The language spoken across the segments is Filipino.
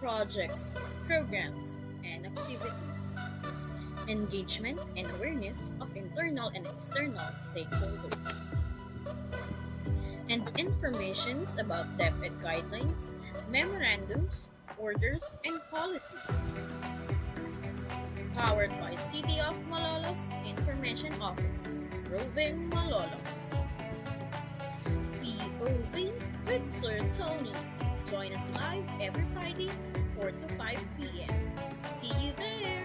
Projects, programs, and activities. Engagement and awareness of internal and external stakeholders. And informations about DepEd guidelines, memorandums, orders, and policy. Powered by City of Malolos Information Office, Roving Malolos. P.O.V with Sir Tony. Join us live every Friday, 4 to 5 p.m. See you there!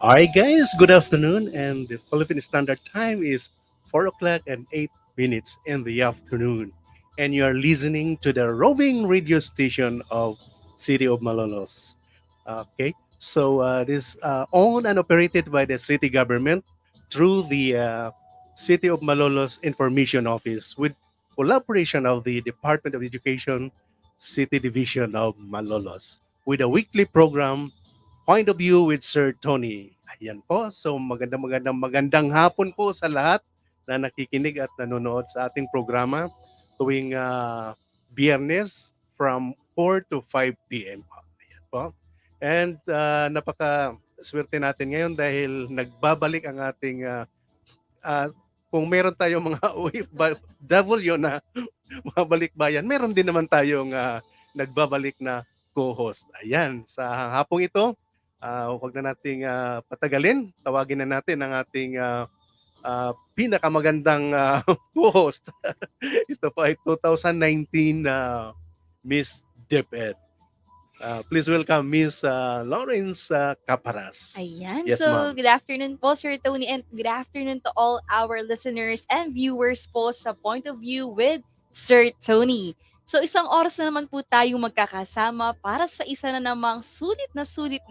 Alright, guys, good afternoon. And the Philippine Standard Time is 4 o'clock and 8 minutes in the afternoon. And you are listening to the roving radio station of City of Malolos. Okay, so this owned and operated by the city government through the City of Malolos Information Office with collaboration of the Department of Education City Division of Malolos with a weekly program Point of View with Sir Tony. Ayan po. So magandang hapon po sa lahat na nakikinig at nanonood sa ating programa tuwing Biyernes from 4 to 5 p.m. Ayan po. And napaka swerte natin ngayon dahil nagbabalik ang ating kung meron tayong mga OFW na mga balikbayan, meron din naman tayong nagbabalik na co-host. Ayan, sa hapong ito, huwag na nating patagalin. Tawagin na natin ang ating pinakamagandang co-host. Ito po ay 2019 Miss DepEd. Please welcome Miss Lawrence Caparas. Ayan. Yes, So, ma'am. good afternoon po, Sir Tony, and good afternoon to all our listeners and viewers po sa Point of View with Sir Tony. So, isang oras na naman po tayong magkakasama para sa isa na namang sulit na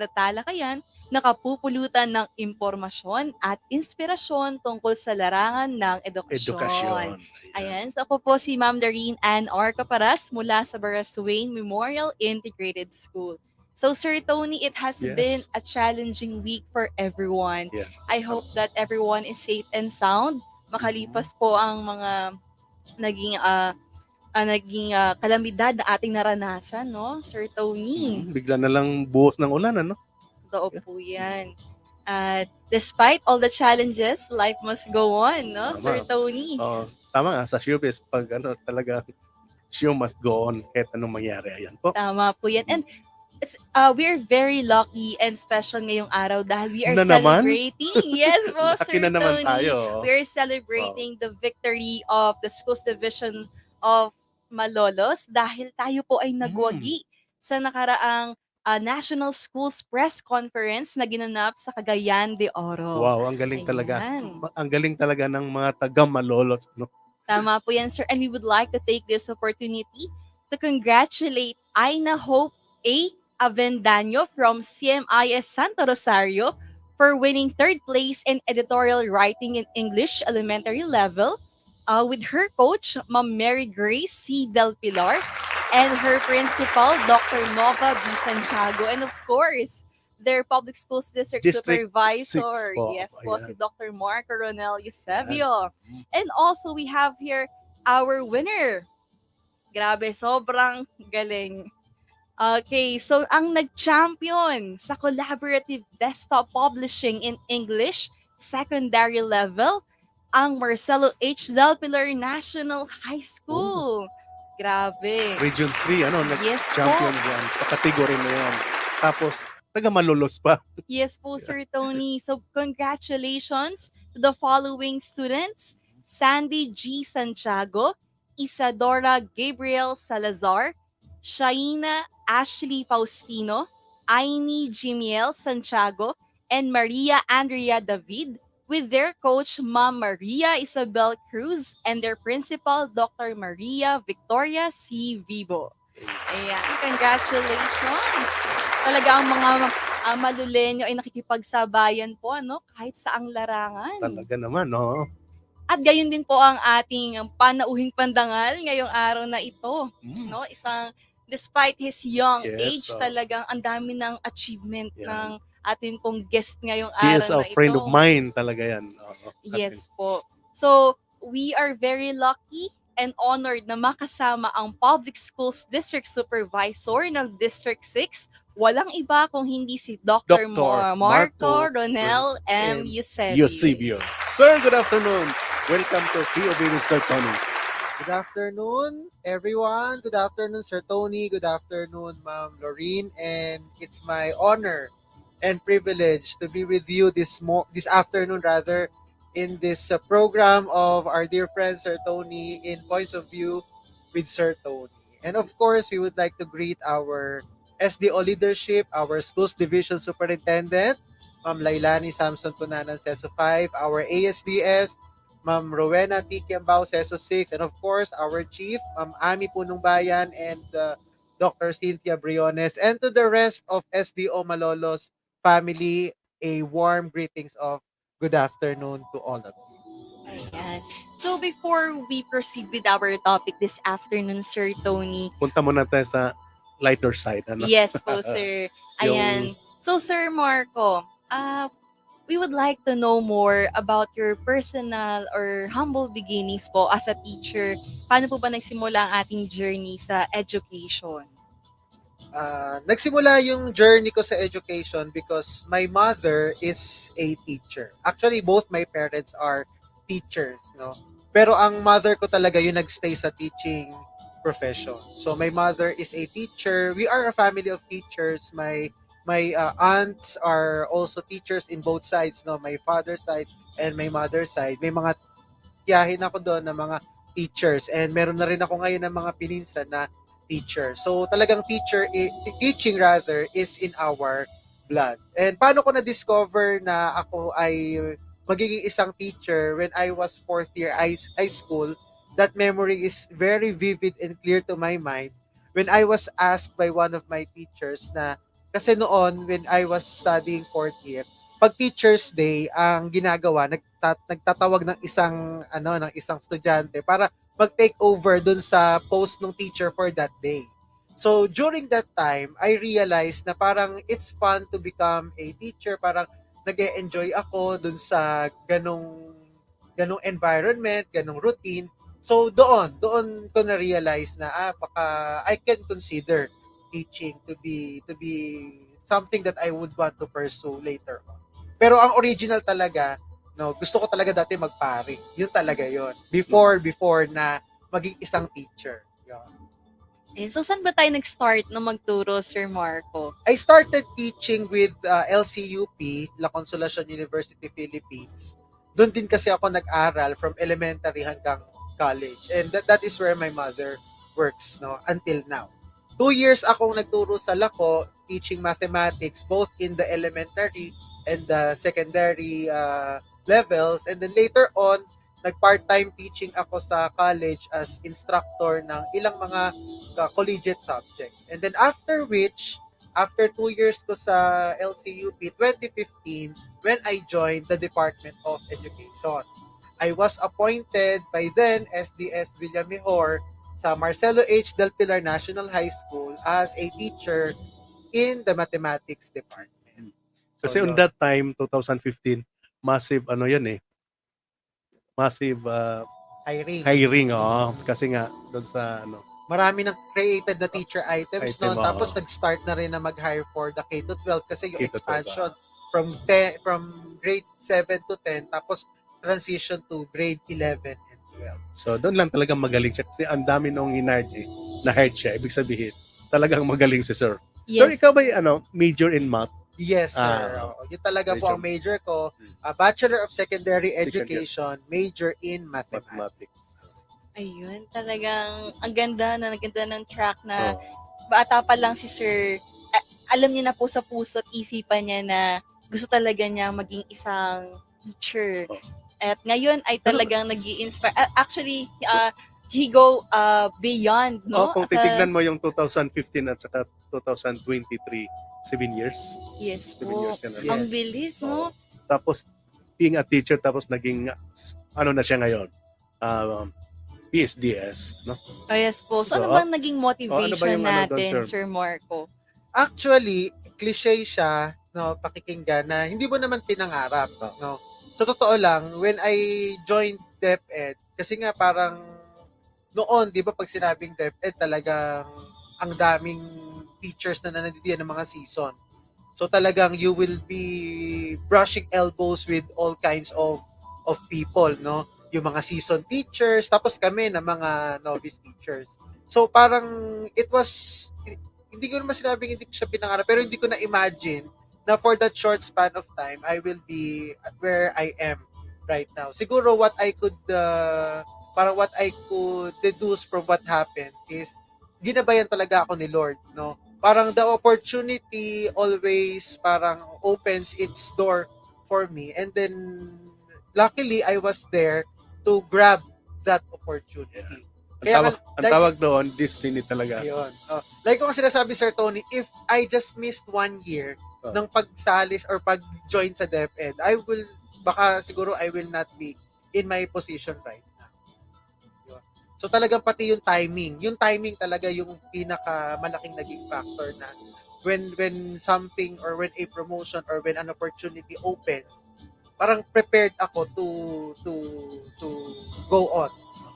talakayan na kapupulutan ng impormasyon at inspirasyon tungkol sa larangan ng edukasyon. Edukasyon. Ayan. So, ako po si Ma'am Darine Ann R. Caparas mula sa Baraswain Memorial Integrated School. So, Sir Tony, it has been Yes. a challenging week for everyone. Yes. I hope that everyone is safe and sound. Makalipas po ang mga naging kalamidad na ating naranasan, no, Sir Tony? Bigla na lang buhos ng ulan, ano? Totoo po yan. Despite all the challenges, life must go on, no, Tama. Sir Tony? Tama nga, sa showbiz, pag talaga, show must go on kahit anong mangyari. Ayan po. Tama po yan. And we're very lucky and special ngayong araw dahil we are Na naman? celebrating. Yes po, Lucky Sir na naman Tony. tayo. We are celebrating the victory of the Schools Division of Malolos dahil tayo po ay nagwagi sa nakaraang National Schools Press Conference na ginanap sa Cagayan de Oro. Wow, ang galing talaga. Ayan. Ang galing talaga ng mga taga-Malolos. No? Tama po yan, sir. And we would like to take this opportunity to congratulate Aina Hope A. Avendaño from CMIS Santo Rosario for winning third place in editorial writing in English elementary level with her coach, Ma'am Mary Grace C. Del Pilar, and her principal, Dr. Nova B. Santiago. And of course, their public schools district supervisor. 6 po. Yes po, Ayan. si Dr. Mark Coronel Eusebio. And also, we have here our winner. Grabe, sobrang galing. Okay, so ang nag-champion sa collaborative desktop publishing in English secondary level ang Marcelo H. Del Pilar National High Oh, School. Grabe. Region 3, ano, Yes po. nag-champion dyan sa category na yan. Tapos, taga Malolos pa. Yes po, Sir Tony. So, congratulations to the following students: Sandy G. Santiago, Isadora Gabriel Salazar, Shaina Ashley Faustino, Aini Jimiel Santiago, and Maria Andrea David, with their coach, Ma'am Maria Isabel Cruz, and their principal, Dr. Maria Victoria C. Vivo. Ayan, congratulations! Talaga ang mga malulenyo ay nakikipagsabayan po, ano, kahit saang larangan. Talaga naman, no? At gayon din po ang ating panauhing pandangal ngayong araw na ito. Mm, No? Despite his young yes, age, talagang ang dami ng achievement yan. ng ating pong guest ngayong He is araw a na friend of ito. mine talaga yan. Oo, Yes po. So, we are very lucky and honored na makasama ang Public Schools District Supervisor ng District 6. Walang iba kung hindi si Dr. Dr. Marco Marco Ronel M. M. Eusebio. Eusebio. Sir, good afternoon. Welcome to P.O.V with Sir Tony. Good afternoon, everyone. Good afternoon, Sir Tony. Good afternoon, Ma'am Lorene. And it's my honor and privilege to be with you this afternoon, rather, in this program of our dear friend Sir Tony in Points of View with Sir Tony. And of course, we would like to greet our SDO leadership, our schools division superintendent, Ma'am Lailani Samson Tunanan, CESO 5, our ASDS, Ma'am Rowena T. Kiambao, CESO 6, and of course, our chief, Ma'am Ami Punong Bayan, and Dr. Cynthia Briones, and to the rest of SDO Malolos family, a warm greetings of good afternoon to all of you. Ayan. So, before we proceed with our topic this afternoon, Sir Tony, Punta muna tayo sa lighter side. Ano? yes po, sir. Yung- Ayan. So, Sir Marco, we would like to know more about your personal or humble beginnings po as a teacher. Paano po ba nagsimula ang ating journey sa education? Nagsimula yung journey ko sa education because my mother is a teacher. Actually, both my parents are teachers, no? Pero ang mother ko talaga yung nagstay sa teaching profession. So my mother is a teacher. We are a family of teachers. My aunts are also teachers in both sides, no? My father's side and my mother's side. May mga tiyahin ako doon ng mga teachers, and meron na rin ako ngayon ng mga pininsan na teacher. So talagang teaching rather is in our blood. And paano ko na-discover na ako ay magiging isang teacher when I was fourth year high school? That memory is very vivid and clear to my mind when I was asked by one of my teachers na, kasi noon when I was studying fourth year, pag Teachers Day ang ginagawa, nagtatawag ng isang estudyante para mag-take over dun sa post ng teacher for that day. So during that time, I realized na parang it's fun to become a teacher, parang nag-e-enjoy ako dun sa ganong environment, ganong routine. So doon ko na realize na baka I can consider teaching to be something that I would want to pursue later on. Pero ang original talaga, no, gusto ko talaga dati magpari. Yun talaga yun. Before na maging isang teacher. Yun. Eh, so, saan ba tayo nag-start na magturo, Sir Marco? I started teaching with LCUP, La Consolacion University, Philippines. Doon din kasi ako nag-aral from elementary hanggang college. And that is where my mother works, no, until now. 2 years akong nagturo sa LACO, teaching mathematics both in the elementary and the secondary levels. And then later on, nag-part-time teaching ako sa college as instructor ng ilang mga collegiate subjects. And then after 2 years ko sa LCUP, 2015, when I joined the Department of Education, I was appointed by then SDS Villamejor sa Marcelo H. Del Pilar National High School as a teacher in the mathematics department. Kasi on yun. that time, 2015, massive massive hiring, kasi nga doon sa Marami ng created na teacher items Item, noon. Tapos nag-start na rin na mag-hire for the K-12 kasi yung K-12, expansion from grade 7 to 10, tapos transition to grade 11 and 12. So doon lang talagang magaling siya kasi ang dami nung na-hired siya. Ibig sabihin, talagang magaling si Sir. Sir, Yes. ikaw ba major in math? Yes, sir. Ah, Oo. Yun talaga po major. ang major ko. Hmm. Bachelor of Secondary Second year. Education, major in mathematics. Mathematics. Ayun, talagang ang ganda ng track na Oh. bata pa lang si Sir. Alam niya na po sa puso at isipan niya na gusto talaga niya maging isang teacher. Oh. At ngayon ay Pero- talagang nag-i-inspire. Actually, he go beyond, Oh, no? kung titignan mo yung 2015 at saka 2023, 7 years. Yes 7 po. years ka na. Yes. Ang bilis, no? Tapos, being a teacher, tapos naging, na siya ngayon? PSDS, no? Oh, yes po. So, So, ano bang naging ano ba motivation yung doon, natin, sir? Sir Marco? Actually, cliche siya, no, pakikinggan na hindi mo naman pinangarap, no. Sa totoo lang, when I joined DepEd, kasi nga parang noon, 'di ba, pag sinabing DepEd, talagang ang daming teachers na nandidiyan ng mga season. So talagang you will be brushing elbows with all kinds of people, no? Yung mga seasoned teachers, tapos kami na mga novice teachers. So parang it was, hindi ko naman sinabing hindi ko siya pinangarap, pero hindi ko na imagine na for that short span of time, I will be where I am right now. Siguro what I could deduce from what happened is ginabayan talaga ako ni Lord, no? Parang the opportunity always parang opens its door for me, and then luckily I was there to grab that opportunity. Ang tawag doon, destiny talaga. Ayun. Like kung sinasabi, Sir Tony, if I just missed 1 year ng pagsalis or pag-join sa DepEd, baka siguro I will not be in my position right now. Yun. So talagang pati yung timing talaga yung pinakamalaking naging factor na when something or when a promotion or when an opportunity opens, parang prepared ako to go on.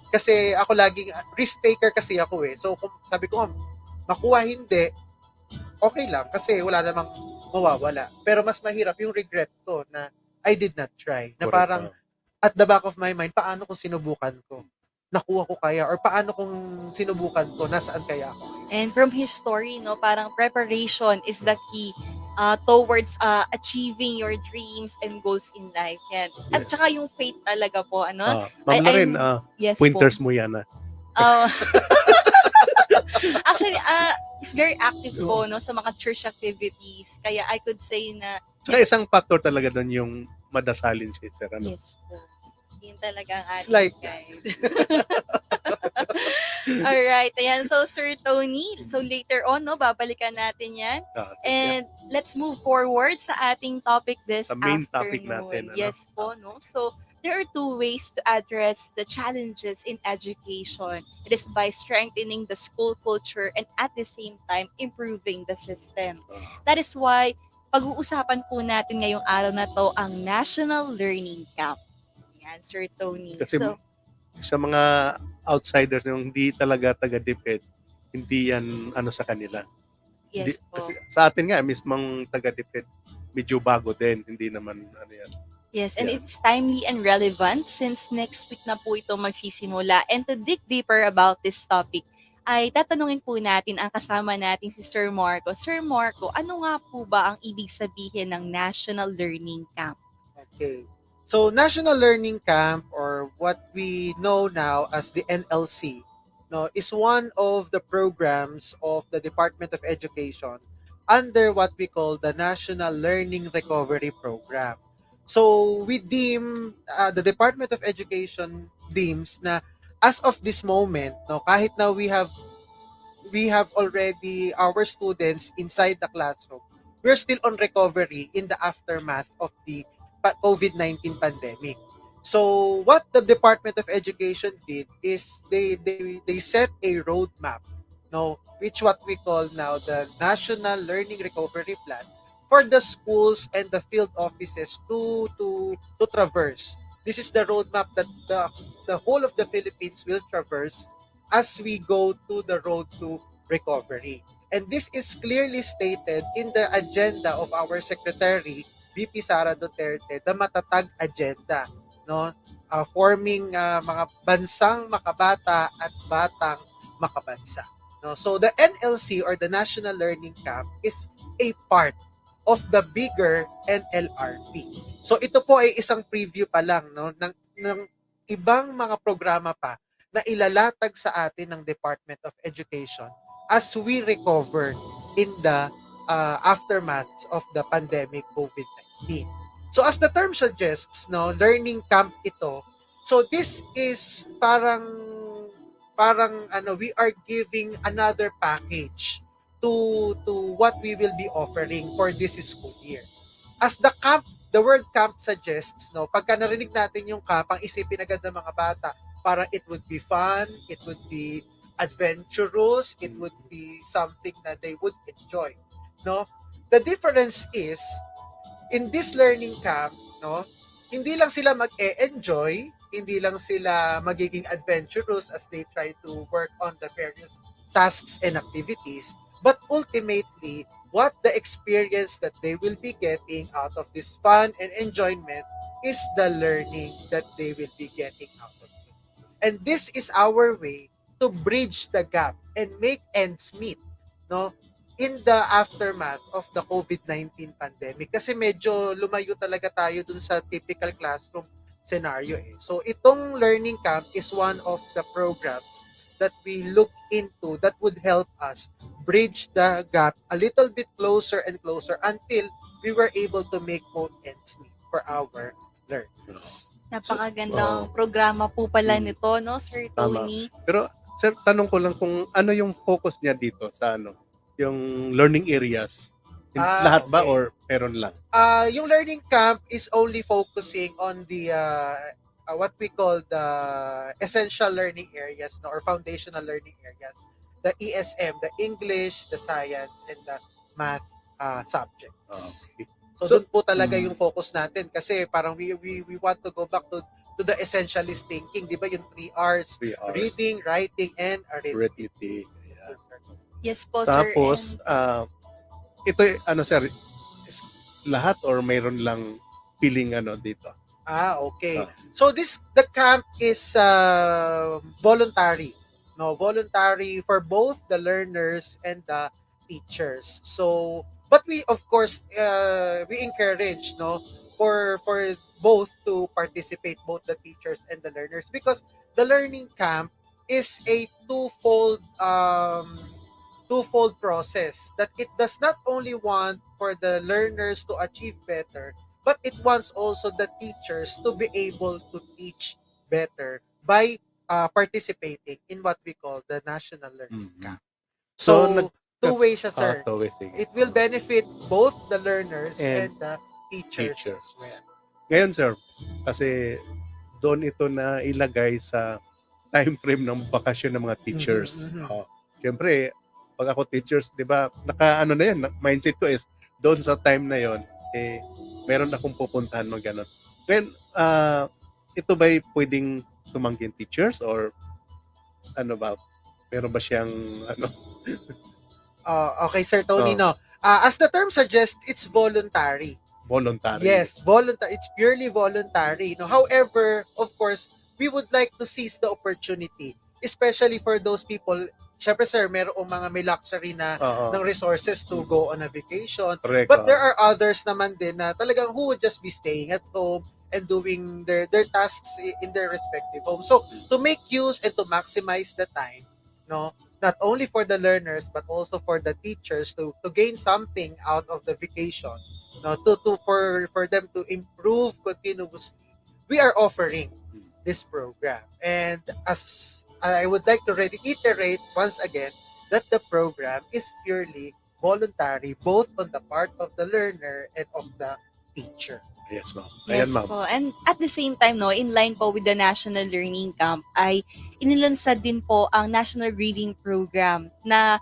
Kasi ako laging risk taker kasi ako eh. So kung sabi ko, makuha hindi, okay lang kasi wala namang mawawala. Pero mas mahirap yung regret ko na I did not try. Na Correct. parang at the back of my mind, paano kung sinubukan ko? Nakuha ko kaya? Or paano kung sinubukan ko? Nasaan kaya ako? And from his story, no, parang preparation is the key towards achieving your dreams and goals in life. Yan. At Yes. saka yung faith talaga po, ano? Ma'am na rin, Yes pointers po. mo yan. Uh, actually, is very active po, no, sa mga church activities. Kaya I could say na Saka isang factor talaga doon yung madasalin si Sir. yes po. Yun talaga ang ating Like guide. Alright, ayan. So, Sir Tony, so later on, no, babalikan natin yan. And let's move forward sa ating topic this Sa main afternoon. topic natin, ano? Yes po, no? So, there are two ways to address the challenges in education. It is by strengthening the school culture and at the same time, improving the system. That is why, pag-uusapan po natin ngayong araw na to ang National Learning Camp. Yan, Sir Tony. Kasi So, sa mga outsiders yung hindi talaga taga-DepEd, hindi yan sa kanila. yes po. Kasi sa atin nga, mismong taga-DepEd, medyo bago din. Hindi naman yan. Yes, and Yeah. it's timely and relevant since next week na po ito magsisimula. And to dig deeper about this topic, ay tatanungin po natin ang kasama natin si Sir Marco. Sir Marco, ano nga po ba ang ibig sabihin ng National Learning Camp? Okay. So, National Learning Camp, or what we know now as the NLC, no, is one of the programs of the Department of Education under what we call the National Learning Recovery Program. So, we deem, the Department of Education deems na as of this moment, no, kahit na we have already our students inside the classroom, we're still on recovery in the aftermath of the COVID-19 pandemic. So what the Department of Education did is they set a roadmap, no, which what we call now the National Learning Recovery Plan for the schools and the field offices to traverse. This is the roadmap that the whole of the Philippines will traverse as we go to the road to recovery. And this is clearly stated in the agenda of our Secretary VP Sara Duterte, the Matatag Agenda. no? Forming mga bansang makabata at batang makabansa. No? So the NLC or the National Learning Camp is a part of the bigger NLRP. So ito po ay isang preview pa lang, no, ng ibang mga programa pa na ilalatag sa atin ng Department of Education as we recover in the aftermath of the pandemic COVID-19. So as the term suggests, no, learning camp ito. So this is parang we are giving another package to what we will be offering for this school year. As the word camp suggests, no, pagka narinig natin yung camp, ang isipin agad ng mga bata, para it would be fun, it would be adventurous, it would be something that they would enjoy, no? The difference is, in this learning camp, no, hindi lang sila mag-e-enjoy, hindi lang sila magiging adventurous as they try to work on the various tasks and activities, but ultimately, what the experience that they will be getting out of this fun and enjoyment is the learning that they will be getting out of it. And this is our way to bridge the gap and make ends meet, no? In the aftermath of the COVID-19 pandemic, kasi medyo lumayo talaga tayo dun sa typical classroom scenario eh. So itong learning camp is one of the programs that we look into that would help us bridge the gap a little bit closer and closer until we were able to make both ends meet for our learners. Napakagandang programa po pala Mm. nito, no, Sir Tama. Tony? Pero sir, tanong ko lang kung ano yung focus niya dito sa yung learning areas. Lahat ba Okay. or meron lang? Yung learning camp is only focusing on the what we call the essential learning areas, no, or foundational learning areas, the ESM, the English, the science, and the math subjects. Okay. So, So, doon po talaga mm. yung focus natin kasi parang we want to go back to the essentialist thinking, di ba, yung 3 R's, 3 hours. reading, writing, and arithmetic. Arithmetic. Ayan. Yes po, sir. Tapos, And ito sir, is lahat or mayroon lang feeling dito? Okay. Ah. So the camp is voluntary. No, voluntary for both the learners and the teachers. So, but we of course we encourage, no, for both to participate, both the teachers and the learners, because the learning camp is a twofold process, that it does not only want for the learners to achieve better, but it wants also the teachers to be able to teach better by participating in what we call the National Learning Mhm. Camp. So, So, two-way siya, sir. sige. It will benefit both the learners And and the teachers as well. teachers. Ngayon, sir, kasi doon ito na ilagay sa time frame ng bakasyon ng mga teachers. Mhm, mhm. Siyempre, pag ako teachers, di ba, na yan, mindset ko is, doon sa time na yon meron akong pupuntahan ng gano'n. Ngayon, ito ba'y pwedeng tumangkin teachers or ano ba? Meron ba siyang Okay, Sir Tony, no. As the term suggests, it's voluntary. voluntary? Yes, voluntary. It's purely voluntary. No, however, of course, we would like to seize the opportunity, especially for those people. Syempre, sir, merong mga may luxury na Oo. ng resources to go on a vacation. Correct. But there are others naman din na talagang who would just be staying at home and doing their tasks in their respective homes. So, to make use and to maximize the time, no, not only for the learners but also for the teachers to gain something out of the vacation, no, for them to improve continuously, we are offering this program. And as I would like to reiterate once again that the program is purely voluntary, both on the part of the learner and of the teacher. Yes, ma'am. yes Ayan, ma'am. po. And at the same time, no, in line po with the National Learning Camp, ay inilansad din po ang National Reading Program na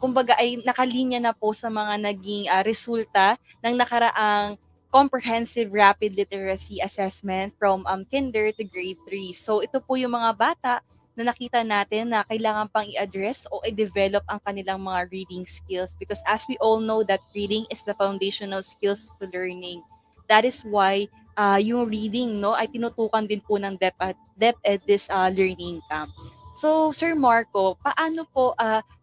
kumbaga ay nakalinya na po sa mga naging resulta ng nakaraang comprehensive rapid literacy assessment from kinder to grade 3. So ito po yung mga bata na nakita natin na kailangan pang i-address o i-develop ang kanilang mga reading skills, because as we all know that reading is the foundational skills to learning. That is why yung reading, no, ay tinutukan din po ng DepEd this learning camp. So, Sir Marco, paano po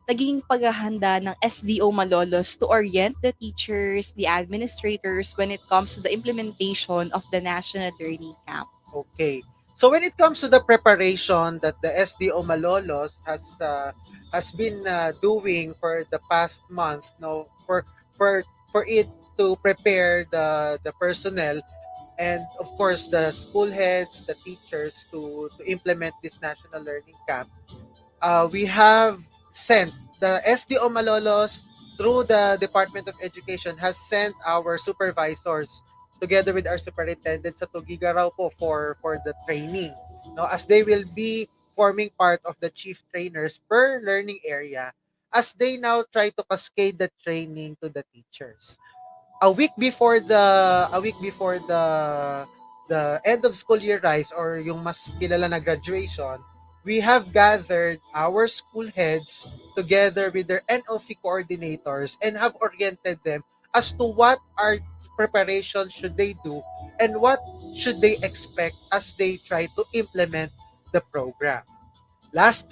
naging paghahanda ng SDO Malolos to orient the teachers, the administrators when it comes to the implementation of the National Learning Camp? Okay. So when it comes to the preparation that the SDO Malolos has been doing for the past month, no, for for it to prepare the personnel and of course the school heads, the teachers to implement this national learning camp, we have sent the SDO Malolos through the Department of Education has sent our supervisors together with our superintendent sa Tugigaraw po for the training. No, as they will be forming part of the chief trainers per learning area as they now try to cascade the training to the teachers a week before the end of school year rise or yung mas kilala na graduation, we have gathered our school heads together with their NLC coordinators and have oriented them as to what are preparation should they do and what should they expect as they try to implement the program. Last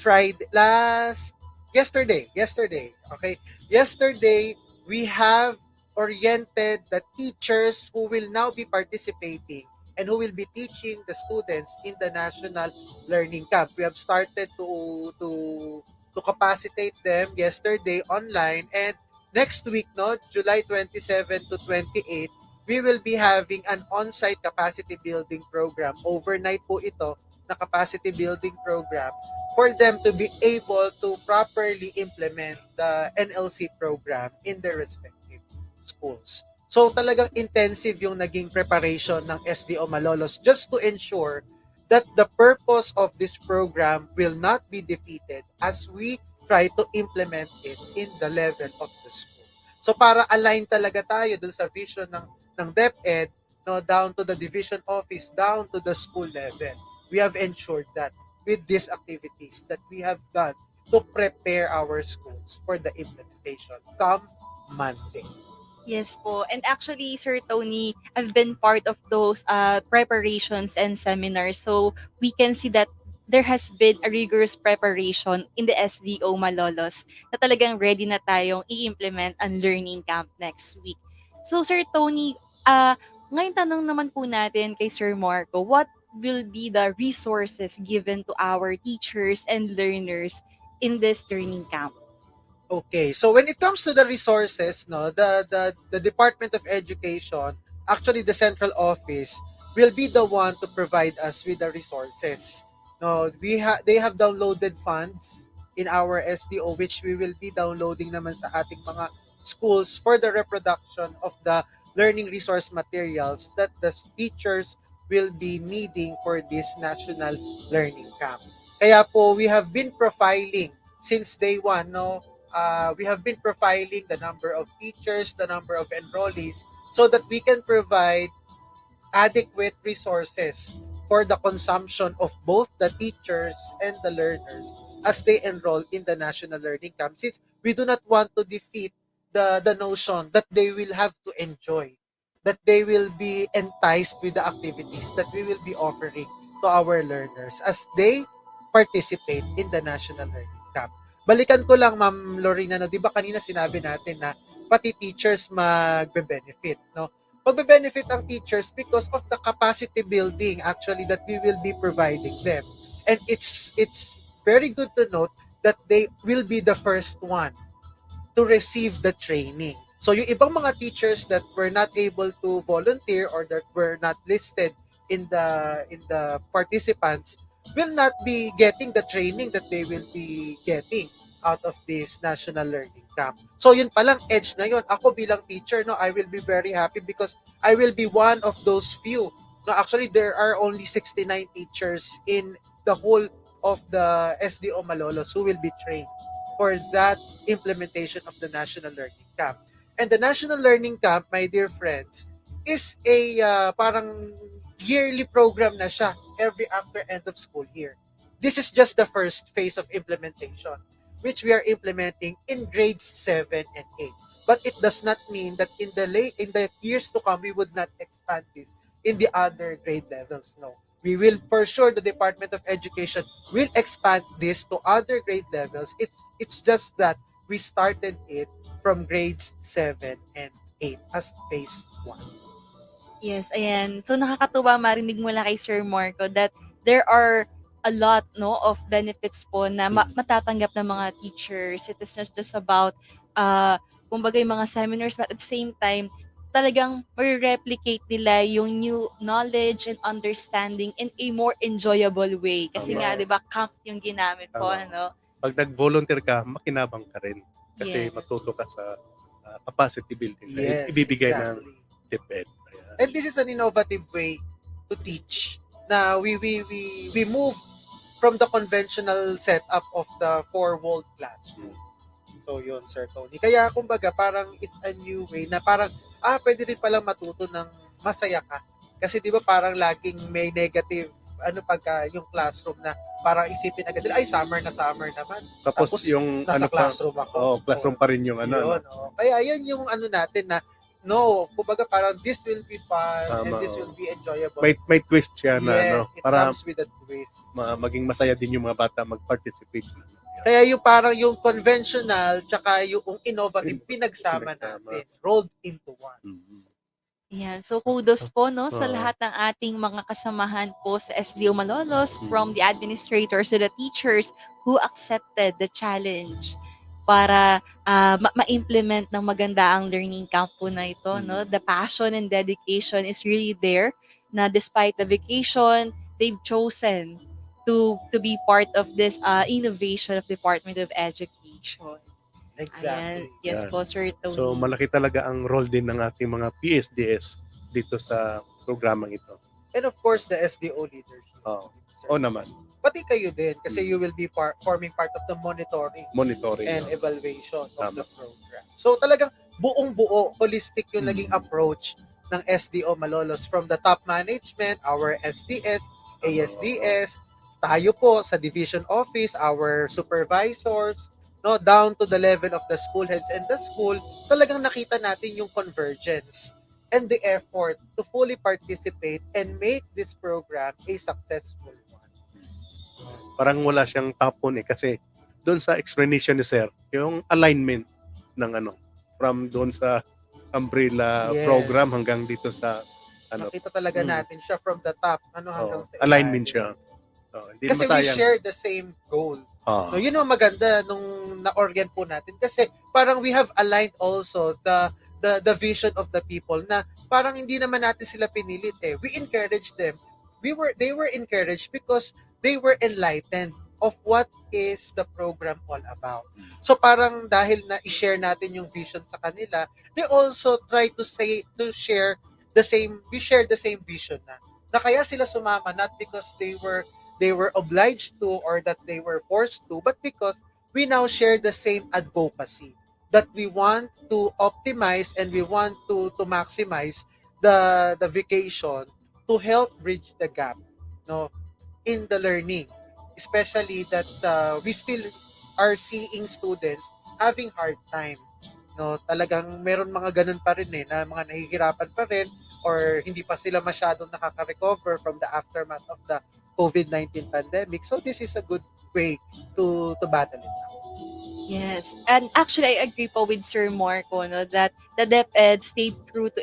yesterday, okay, yesterday we have oriented the teachers who will now be participating and who will be teaching the students in the national learning camp. We have started to capacitate them yesterday online, and next week, no, July 27 to 28, we will be having an on-site capacity building program. Overnight po ito na capacity building program for them to be able to properly implement the NLC program in their respective schools. So talagang intensive yung naging preparation ng SDO Malolos just to ensure that the purpose of this program will not be defeated as we try to implement it in the level of the school. So para align talaga tayo dun sa vision ng DepEd, no, down to the division office, down to the school level. We have ensured that with these activities that we have done to prepare our schools for the implementation come Monday. Yes po. And actually, Sir Tony, I've been part of those preparations and seminars. So we can see that there has been a rigorous preparation in the SDO Malolos na talagang ready na tayong i-implement ang learning camp next week. So Sir Tony, ngayon tanong naman po natin kay Sir Marco, what will be the resources given to our teachers and learners in this learning camp? Okay, so when it comes to the resources, no, the Department of Education, actually the central office, will be the one to provide us with the resources. No, they have downloaded funds in our SDO which we will be downloading naman sa ating mga schools for the reproduction of the learning resource materials that the teachers will be needing for this national learning camp. Kaya po we have been profiling since day one, no, we have been profiling the number of teachers, the number of enrollees, so that we can provide adequate resources for the consumption of both the teachers and the learners as they enroll in the national learning camp, since we do not want to defeat the notion that they will have to enjoy, that they will be enticed with the activities that we will be offering to our learners as they participate in the national learning camp. Balikan ko lang, Ma'am Lorena, no, di ba kanina sinabi natin na pati teachers magbe-benefit, no? Magbe-benefit ang teachers because of the capacity building actually that we will be providing them. And it's very good to note that they will be the first one to receive the training. So yung ibang mga teachers that were not able to volunteer or that were not listed in the participants will not be getting the training that they will be getting out of this national learning camp. So yun palang edge na yun. Ako bilang teacher, no, I will be very happy because I will be one of those few. No, actually there are only 69 teachers in the whole of the SDO Malolos who will be trained for that implementation of the National Learning Camp. And the National Learning Camp, my dear friends, is a parang yearly program na siya every after end of school year. This is just the first phase of implementation, which we are implementing in grades 7 and 8. But it does not mean that in the years to come we would not expand this in the other grade levels. No, we will, for sure, the Department of Education will expand this to other grade levels. It's just that we started it from grades 7 and 8 as phase 1. Yes, ayan. So nakakatuwa marinig mula kay Sir Marco that there are a lot no of benefits po na matatanggap ng mga teachers. It is not just about kumbaga yung mga seminars, but at the same time talagang replicate nila yung new knowledge and understanding in a more enjoyable way. Kasi nga, Yes. di ba, camp yung ginamit po, Tama. ano? Pag nag-volunteer ka, makinabang ka rin. Kasi Yes. matuto ka sa capacity building na Yes, ibibigay ng exactly. DepEd. Ayan. And this is an innovative way to teach. Na we move from the conventional setup of the four-walled classroom. So yun, Sir Tony. Kaya kumbaga parang it's a new way na parang pwede rin palang matuto ng masaya ka. Kasi 'di ba parang laging may negative pagka yung classroom na parang isipin agad nila ay summer naman. Tapos Tapos yung nasa pa, classroom ako. classroom pa rin yung ano. Yun, Kaya yan yung natin na no, kumbaga parang this will be fun and Tama, this will be enjoyable. May twist siya na Yes, it para comes with a twist. maging masaya din yung mga bata mag-participate. Kaya yung parang yung conventional tsaka yung innovative Pinagsama. pinagsama natin, rolled into one. Mhm. Yan. So kudos po no sa Oo. lahat ng ating mga kasamahan po sa SDO Malolos, Mm. from the administrators to the teachers who accepted the challenge para ma-implement ng maganda ang learning camp po na ito, no? The passion and dedication is really there, na despite the vacation, they've chosen to be part of this innovation of Department of Education. Ayan. Exactly. Yes Yan. po, Sir Tony. So malaki talaga ang role din ng ating mga PSDS dito sa programang ito. And of course, the SDO leadership. Oo. Sir. O naman, Pati kayo din kasi you will be forming part of the monitoring monitoring. and evaluation of Tama. the program. So talagang buong-buo, holistic yung naging Mm. approach ng SDO Malolos, from the top management, our SDS, ASDS, tayo po sa division office, our supervisors, no, down to the level of the school heads and the school. Talagang nakita natin yung convergence and the effort to fully participate and make this program a successful one. Parang wala siyang tapon kasi doon sa explanation ni Sir, yung alignment ng from doon sa umbrella Yes. program hanggang dito sa Nakita talaga natin siya from the top hanggang sa alignment ilalim. siya. Hindi Kasi we masayang. share the same goal. Ah, No, yun ang maganda nung na-orient po natin kasi parang we have aligned also the vision of the people na parang hindi naman natin sila pinilit eh. We encourage them. They were encouraged because they were enlightened of what is the program all about. So parang dahil na i-share natin yung vision sa kanila, they also try to share the same vision na kaya sila sumama, not because they were obliged to or that they were forced to, but because we now share the same advocacy that we want to optimize and we want to maximize the vacation to help bridge the gap, no, in the learning, especially that we still are seeing students having hard time, no, talagang meron mga ganun pa rin na mga nahihirapan pa rin or hindi pa sila masyadong nakaka-recover from the aftermath of the COVID-19 pandemic. So this is a good way to battle it out. Yes. And actually, I agree po with Sir Marco, no, that the DepEd stayed true to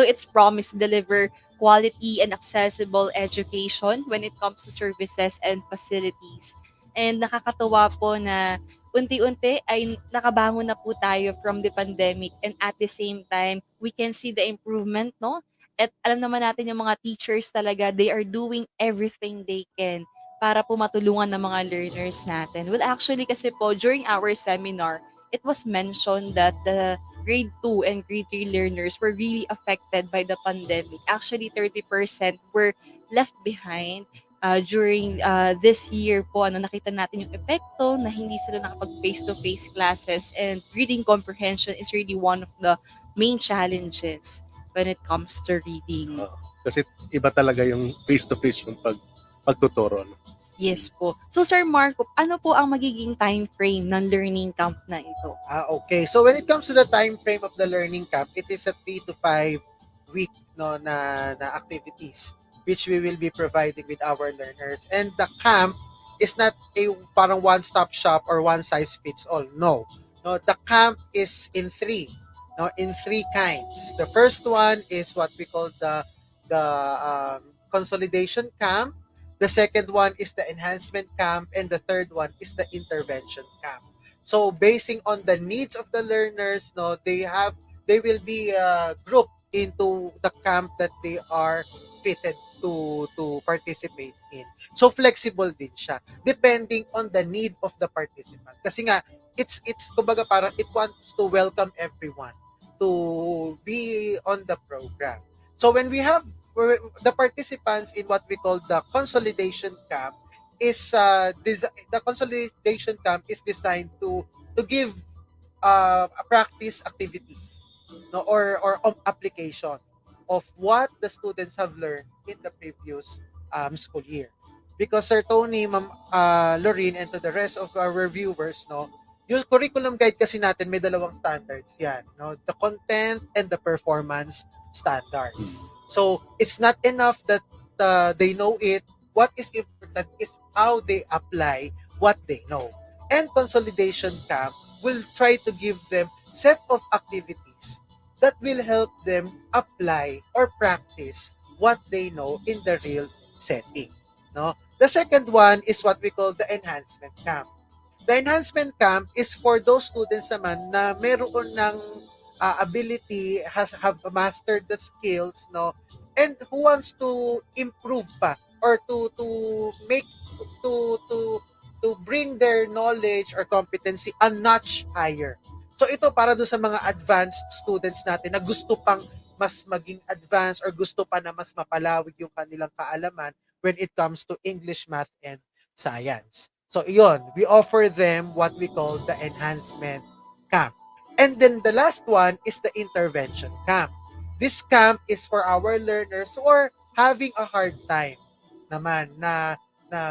its promise to deliver quality and accessible education when it comes to services and facilities. And nakakatuwa po na unti-unti ay nakabangon na po tayo from the pandemic, and at the same time, we can see the improvement, no? At alam naman natin yung mga teachers talaga, they are doing everything they can para po matulungan ng mga learners natin. Well, actually kasi po, during our seminar, it was mentioned that the grade 2 and grade 3 learners were really affected by the pandemic. Actually, 30% were left behind during this year po. Nakita natin yung epekto na hindi sila nakapag face-to-face classes, and reading comprehension is really one of the main challenges when it comes to reading. Kasi iba talaga yung face-to-face yung pagtuturo. Yes po. So Sir Marco, ano po ang magiging time frame ng learning camp na ito? Okay. So when it comes to the time frame of the learning camp, it is a 3 to 5 week no na activities which we will be providing with our learners. And the camp is not a parang one-stop shop or one size fits all. No. No, the camp is in three. No, in three kinds. The first one is what we call the consolidation camp. The second one is the enhancement camp, and the third one is the intervention camp. So basing on the needs of the learners, no, they will be grouped into the camp that they are fitted to participate in. So flexible din siya depending on the need of the participant. Kasi nga it's kumbaga parang it wants to welcome everyone to be on the program. So when we have the participants in what we call the consolidation camp is the consolidation camp is designed to give practice activities, no, or application of what the students have learned in the previous school year. Because Sir Tony, Ma'am Lorraine, and to the rest of our reviewers, no, yung curriculum guide kasi natin may dalawang standards yan, no, the content and the performance standards. So it's not enough that they know it. What is important is how they apply what they know. And consolidation camp will try to give them set of activities that will help them apply or practice what they know in the real setting. No? The second one is what we call the enhancement camp. The enhancement camp is for those students naman na meron ng ability, have mastered the skills, no, and who wants to improve pa or to to bring their knowledge or competency a notch higher. So ito para do sa mga advanced students natin na gusto pang mas maging advanced or gusto pa na mas mapalawig yung kanilang kaalaman when it comes to English, math, and science. So iyon, we offer them what we call the enhancement camp. And then the last one is the intervention camp. This camp is for our learners who are having a hard time naman na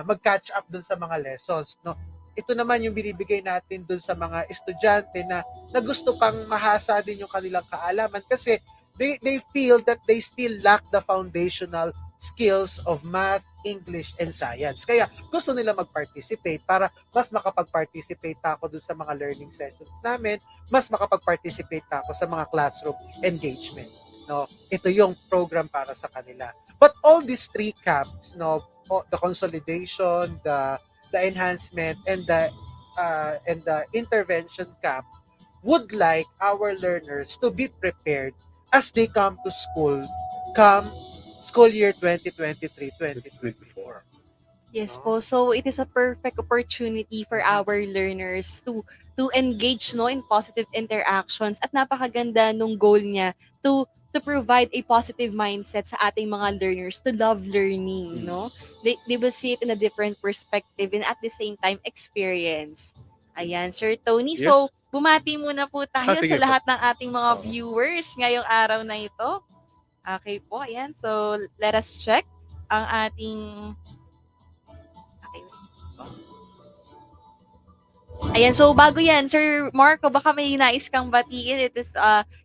mag-catch up dun sa mga lessons, no? Ito naman yung binibigay natin dun sa mga estudyante na gusto pang mahasa din yung kanilang kaalaman kasi they feel that they still lack the foundational skills of math, English, and science. Kaya gusto nila mag-participate para mas makapag-participate pa ako dun sa mga learning sessions namin, mas makapag-participate pa ako sa mga classroom engagement. No, ito yung program para sa kanila. But all these three camps, no, the consolidation, the enhancement, and the intervention camp would like our learners to be prepared as they come to school come school year 2023-2024. Yes No? po. So it is a perfect opportunity for Mhm. our learners to engage no in positive interactions at napakaganda nung goal niya to provide a positive mindset sa ating mga learners to love learning, no? They will see it in a different perspective and at the same time experience. Ayan, Sir Tony. So, Yes. bumati muna po tayo sa Sige po. lahat ng ating mga Oo. viewers ngayong araw na ito. Okay po, ayan. So, let us check ang ating. Okay, wait po. Ayan, so bago yan, Sir Marco, baka may nais kang batiin. It is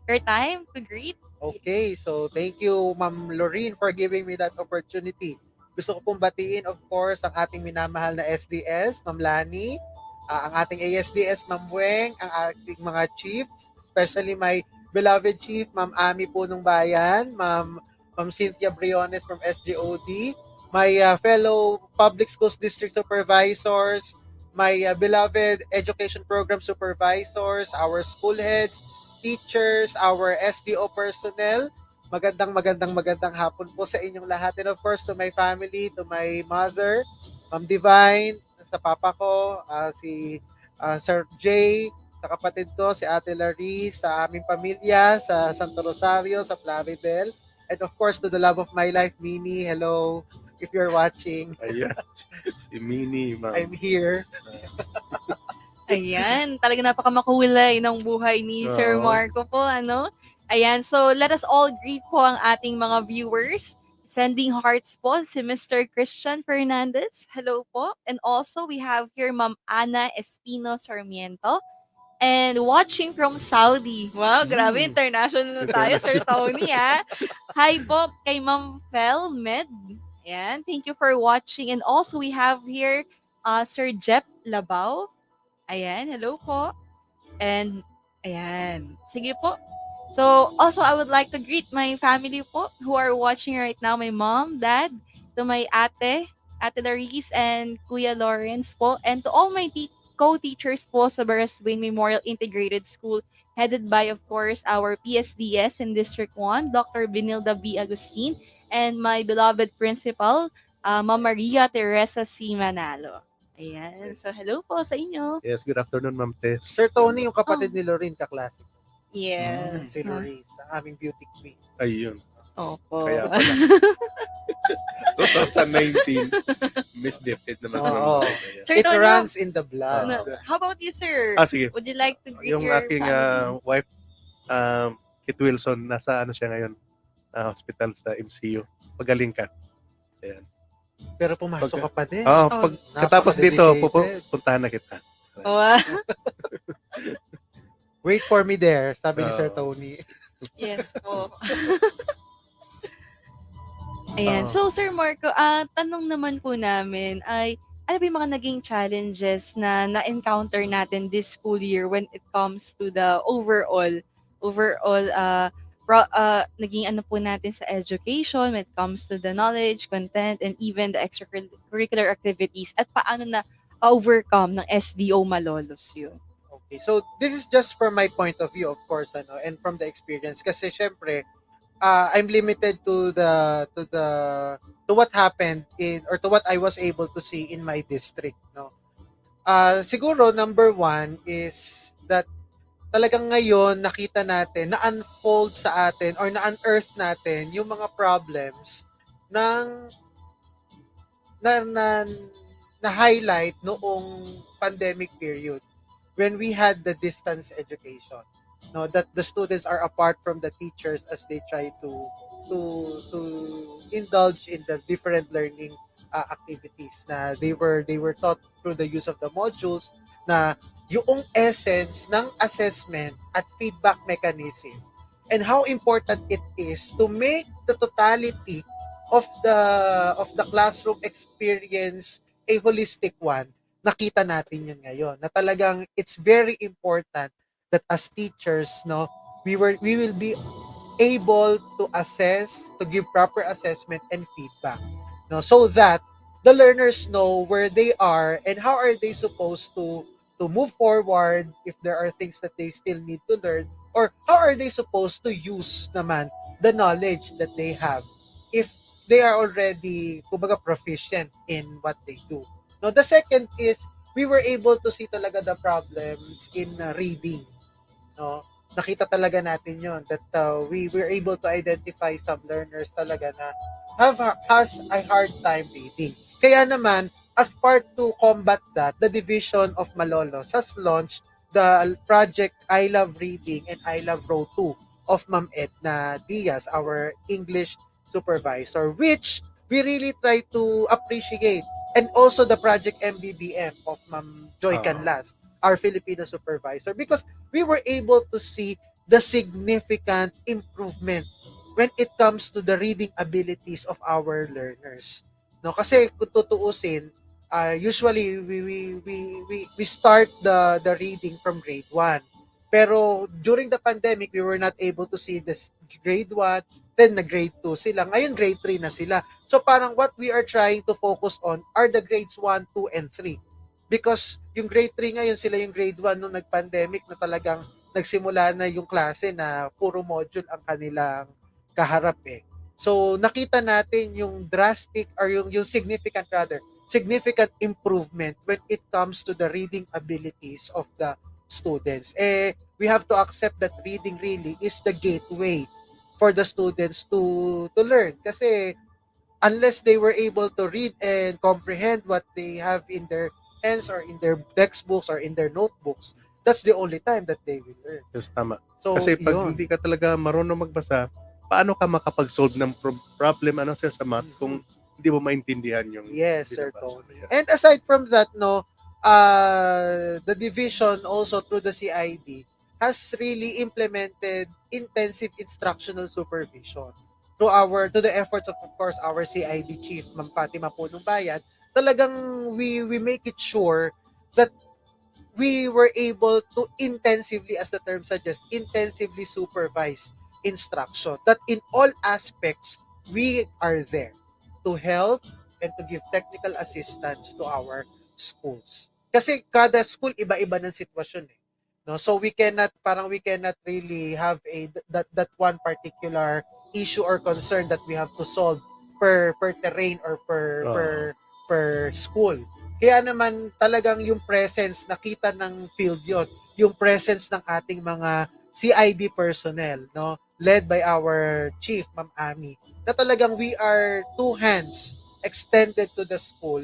your time to greet. Okay, so thank you Ma'am Lorraine for giving me that opportunity. Gusto ko pong batiin of course ang ating minamahal na SDS, Ma'am Lani, ang ating ASDS, Ma'am Weng, ang ating mga chiefs, especially my beloved chief, Ma'am Ami Punong Bayan, Ma'am Cynthia Briones from SGOD, my fellow public schools district supervisors, my beloved education program supervisors, our school heads, teachers, our SDO personnel. Magandang hapon po sa inyong lahat. And of course, to my family, to my mother, Ma'am Divine, sa papa ko, si Sir Jay, sa kapatid ko, si Ate Larry, sa aming pamilya, sa Santo Rosario, sa Plaridel. And of course, to the love of my life, Mini, hello, if you're watching, Ayan. Si Mini, I'm ma'am. here. Ayan, talaga napakamakulay ng buhay ni Sir Oo. Marco po, ano? Ayan, so let us all greet po ang ating mga viewers. Sending hearts po si Mr. Christian Fernandez. Hello po. And also we have here Ma'am Ana Espino Sarmiento. and watching from Saudi. Wow, grabe, Mm, international na tayo, Sir international. Tony, ha? Hi po kay Ma'am Fel Med. Ayan, thank you for watching. And also, we have here Sir Jep Labao. Ayan, hello po. And, ayan, sige po. So, also, I would like to greet my family po who are watching right now. My mom, dad, to my Ate Laris, and Kuya Lawrence po. And to all my co-teachers po sa Baraswing Memorial Integrated School, headed by, of course, our PSDS in District 1, Dr. Benilda B. Agustin, and my beloved principal, Ma'am Maria Teresa C. Manalo. Ayan. So, hello po sa inyo. Yes, good afternoon, Ma'am Tess. Sir Tony, yung Oh, kapatid ni Lorraine, kaklase ko. yes. Si Lorraine, ang aming beauty queen. Ayun. Opo. Kaya pala. 2019, Miss Dipit naman si Ma'am Oo. Lorraine. Ayan. Sir It Tony, runs in the blood. how about you, sir? Sige. Would you like to greet Yung your aking family? wife, Kit Wilson, nasa ano siya ngayon? Hospital sa MCU. Pagaling ka. Ayan. Pero pumasok ka pa din. Oh. Katapos dito, Napaka-dedicated. puntahan na kita. Wow. Wait for me there, sabi ni Sir Oo. Tony. Yes po. Ayan. Oo. So, Sir Marco, tanong naman po namin ay, ano ba yung mga naging challenges na na-encounter natin this school year when it comes to the overall, naging ano po natin sa education when it comes to the knowledge, content, and even the extracurricular activities, at paano na overcome ng SDO Malolos yun? Okay. So, this is just from my point of view, of course, and from the experience. Kasi, syempre, I'm limited to what happened in, or to what I was able to see in my district, no? Siguro, number one is that talagang ngayon, nakita natin, na-unfold sa atin, or na-unearth natin, yung mga problems ng na, na, na highlight noong pandemic period when we had the distance education, no, that the students are apart from the teachers as they try to indulge in the different learning activities na they were taught through the use of the modules, na yung essence ng assessment at feedback mechanism, and how important it is to make the totality of the classroom experience a holistic one. Nakita natin yun ngayon, na talagang it's very important that as teachers, no, we will be able to assess, to give proper assessment and feedback, no, so that the learners know where they are and how are they supposed to move forward if there are things that they still need to learn, or how are they supposed to use naman the knowledge that they have if they are already, kumbaga, proficient in what they do. Now, the second is, we were able to see talaga the problems in reading. No? Nakita talaga natin yon, that we were able to identify some learners talaga na has a hard time reading. Kaya naman, as part to combat that, the Division of Malolos has launched the project I Love Reading and I Love Row 2 of Ma'am Edna Diaz, our English supervisor, which we really try to appreciate. And also the project MBBM of Ma'am Joy Canlas, our Filipino supervisor, because we were able to see the significant improvement when it comes to the reading abilities of our learners. No, kasi kung tutuusin, usually we start the reading from grade 1. Pero during the pandemic, we were not able to see this grade 1, then na grade 2 sila. Ngayon grade 3 na sila. So parang what we are trying to focus on are the grades 1, 2, and 3. Because yung grade 3 ngayon, sila yung grade 1 nung nag-pandemic na talagang nagsimula na yung klase na puro module ang kanilang kaharap eh. So nakita natin yung drastic, or yung significant improvement when it comes to the reading abilities of the students. We have to accept that reading really is the gateway for the students to learn. Kasi unless they were able to read and comprehend what they have in their hands or in their textbooks or in their notebooks, that's the only time that they will learn. Yes, tama. So, Kasi pag yun. hindi ka talaga marunong magbasa, paano ka makapag-solve ng problem sir, sa math kung hindi mo maintindihan yung Yes, Sir binabasa mo? Tony. Yeah. And aside from that, no, the division also through the CID has really implemented intensive instructional supervision through our to the efforts of course our CID chief Ma'am Fatima Punong Bayan. Talagang we make it sure that we were able to intensively, as the term suggests, intensively supervise instruction. That in all aspects, we are there to help and to give technical assistance to our schools. Kasi kada school iba-iba ng sitwasyon eh. No, so we cannot really have that one particular issue or concern that we have to solve per terrain or Oo. per school. Kaya naman talagang yung presence, nakita ng field yon, yung presence ng ating mga CID personnel, no? Led by our chief, Ma'am Ami, na talagang we are two hands extended to the school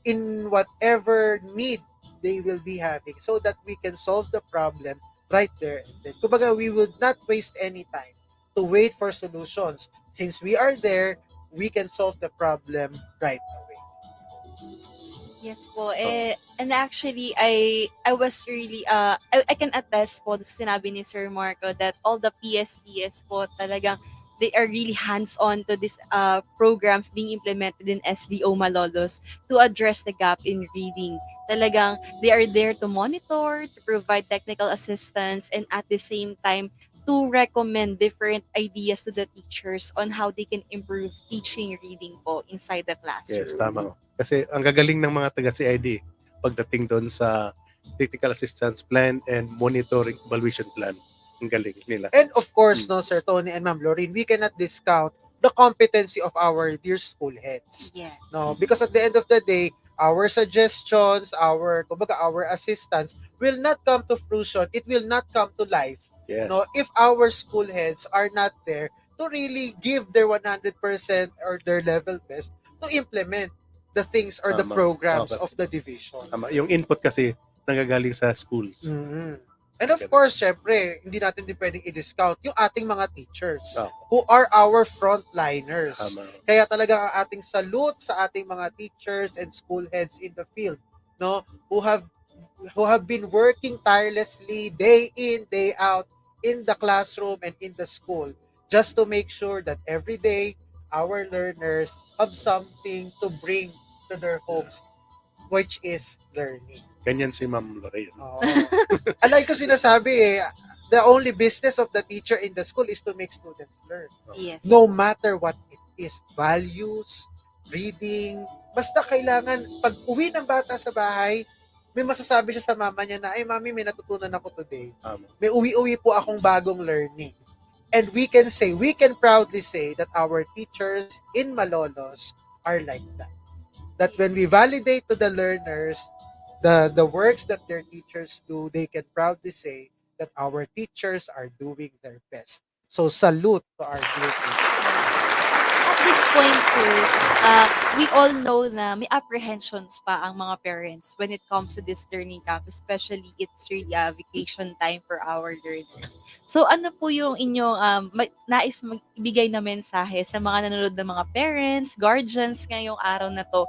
in whatever need they will be having so that we can solve the problem right there and then. Kumbaga, we will not waste any time to wait for solutions. Since we are there, we can solve the problem right away. Yes po. Oo. And actually, I was really, I can attest po sa sinabi ni Sir Marco that all the PSTS po talagang they are really hands-on to these programs being implemented in SDO Malolos to address the gap in reading. Talagang they are there to monitor, to provide technical assistance, and at the same time, to recommend different ideas to the teachers on how they can improve teaching reading po inside the Yes, classroom. tama. Kasi ang gagaling ng mga taga-CID pagdating doon sa technical assistance plan and monitoring evaluation plan. Ang galing nila. And of course, no, Sir Tony and Ma'am Lorraine, we cannot discount the competency of our dear school heads. Yes. No, because at the end of the day, our suggestions, kumbaga, our assistance will not come to fruition. It will not come to life. Yes. No, if our school heads are not there to really give their 100% or their level best to implement the things or the Tama. programs Oo, kasi- of the division. Tama. Yung input kasi nanggagaling sa schools. Mhm. And of course, syempre, hindi natin din pwedeng i-discount yung ating mga teachers Oo. who are our frontliners. Tama. Kaya talaga ang ating salute sa ating mga teachers and school heads in the field, no, who have been working tirelessly day in, day out in the classroom and in the school just to make sure that every day our learners have something to bring to their homes, which is learning. Ganyan si Ma'am Lorraine. Oo. Alay ko sinasabi the only business of the teacher in the school is to make students learn. Yes. No matter what it is, values, reading, basta kailangan pag uwi ng bata sa bahay, may masasabi siya sa mama niya na, ay mami, may natutunan ako today. Tama. May uwi-uwi po akong bagong learning. And we can proudly say that our teachers in Malolos are like that. That when we validate to the learners the works that their teachers do, they can proudly say that our teachers are doing their best. So salute to our dear teachers. At this point, sir, we all know na may apprehensions pa ang mga parents when it comes to this learning camp, especially it's really a vacation time for our learners. So ano po yung inyong nais magbigay na mensahe sa mga nanonood ng mga parents, guardians ngayong araw na to,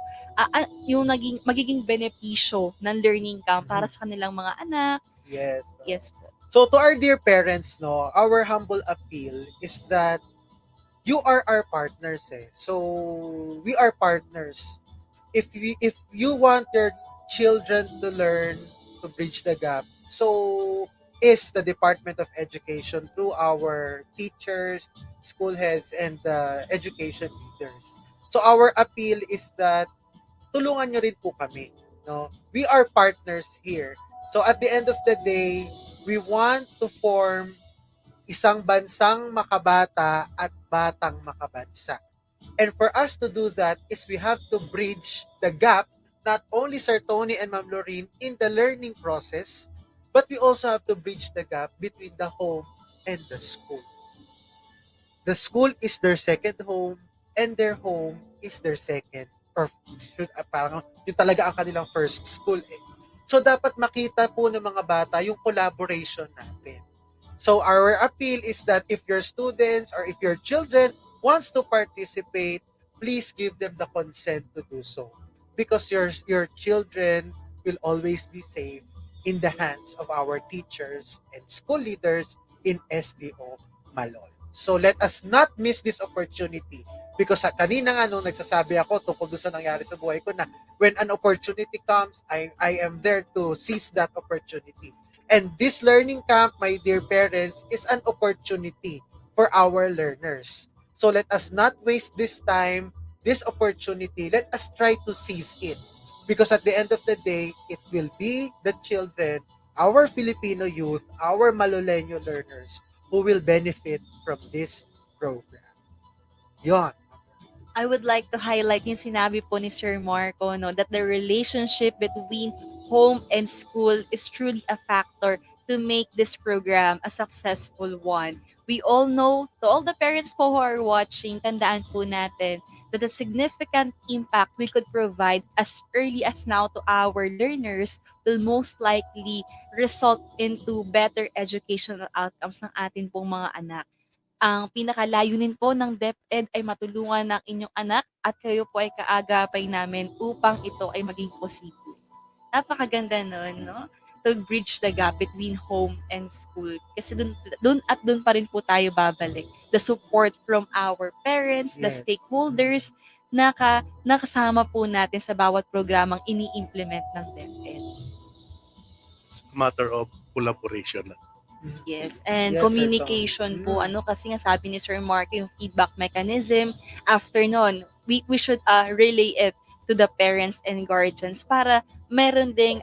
yung magiging benepisyo ng learning camp para sa kanilang mga anak? Yes. Yes po. So to our dear parents, no, our humble appeal is that you are our partners So we are partners. If you want your children to learn, to bridge the gap, so is the Department of Education through our teachers, school heads, and education leaders. So our appeal is that tulungan nyo rin po kami. No? We are partners here. So at the end of the day, we want to form isang bansang makabata at batang makabansa. And for us to do that is we have to bridge the gap, not only Sir Tony and Ma'am Lorraine in the learning process, but we also have to bridge the gap between the home and the school. The school is their second home and their home is their second or parang yung talaga ang kanilang first school So dapat makita po ng mga bata yung collaboration natin. So our appeal is that if your students or if your children wants to participate, please give them the consent to do so. Because your children will always be safe in the hands of our teachers and school leaders in SDO Malol. So let us not miss this opportunity because sa kanina nga nung nagsasabi ako tungkol doon sa nangyari sa buhay ko na when an opportunity comes, I am there to seize that opportunity. And this learning camp, my dear parents, is an opportunity for our learners. So let us not waste this time, this opportunity. Let us try to seize it. Because at the end of the day, it will be the children, our Filipino youth, our Maloleño learners who will benefit from this program. Yon. I would like to highlight yung sinabi po ni Sir Marco, no, that the relationship between home and school is truly a factor to make this program a successful one. We all know, to all the parents po who are watching, tandaan po natin that the significant impact we could provide as early as now to our learners will most likely result into better educational outcomes ng atin pong mga anak. Ang pinakalayunin po ng DepEd ay matulungan ng inyong anak at kayo po ay kaagapay namin upang ito ay maging posible. Napakaganda nun, no? To bridge the gap between home and school. Kasi dun pa rin po tayo babalik. The support from our parents, the Yes. stakeholders, nakasama po natin sa bawat programang ini-implement ng DepEd. It's a matter of collaboration. Yes, and Yes, Sir Tom. communication po, kasi nga sabi ni Sir Mark, yung feedback mechanism, after nun, we should relay it to the parents and guardians para meron ding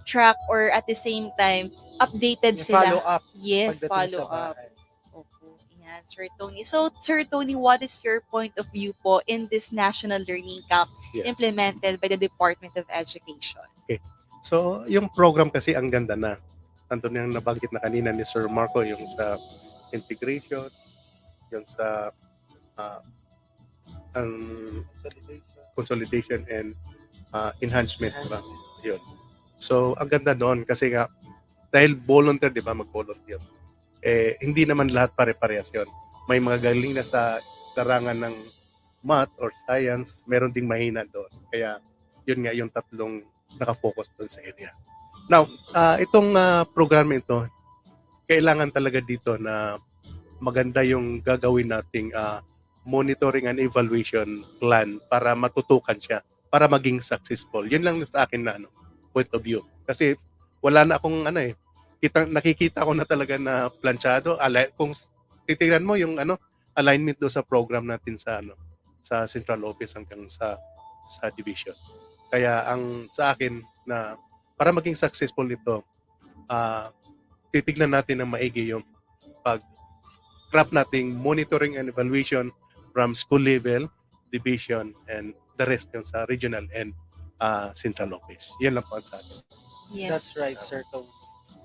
track or at the same time, updated Yung sila. follow up Yes, pagdating follow sa up. bahay. Opo, yan, Sir Tony. So, Sir Tony, what is your point of view po in this National Learning Camp Yes. implemented by the Department of Education? So, yung program kasi ang ganda na. Nandun yung nabanggit na kanina ni Sir Marco, yung sa integration, yung sa ang consolidation and enhancement. Diba? Yun. So, ang ganda doon kasi nga, dahil volunteer, di ba, mag-volunteer, hindi naman lahat pare-parehas yun. May mga galing na sa larangan ng math or science, meron ding mahina doon. Kaya, yun nga yung tatlong nakafocus doon sa area. Now, itong program ito, kailangan talaga dito na maganda yung gagawin nating monitoring and evaluation plan para matutukan siya, para maging successful. Yun lang sa akin na point of view. Kasi wala na akong nakikita ko na talaga na planchado. Kung titingnan mo yung alignment do sa program natin sa sa central office hanggang sa division. Kaya ang sa akin na para maging successful ito, titignan natin ng maigi yung pag-craft nating monitoring and evaluation from school level, division, and the rest yung sa regional and central office. Yan lang po ang sa akin. Yes. That's right, Sir Tom.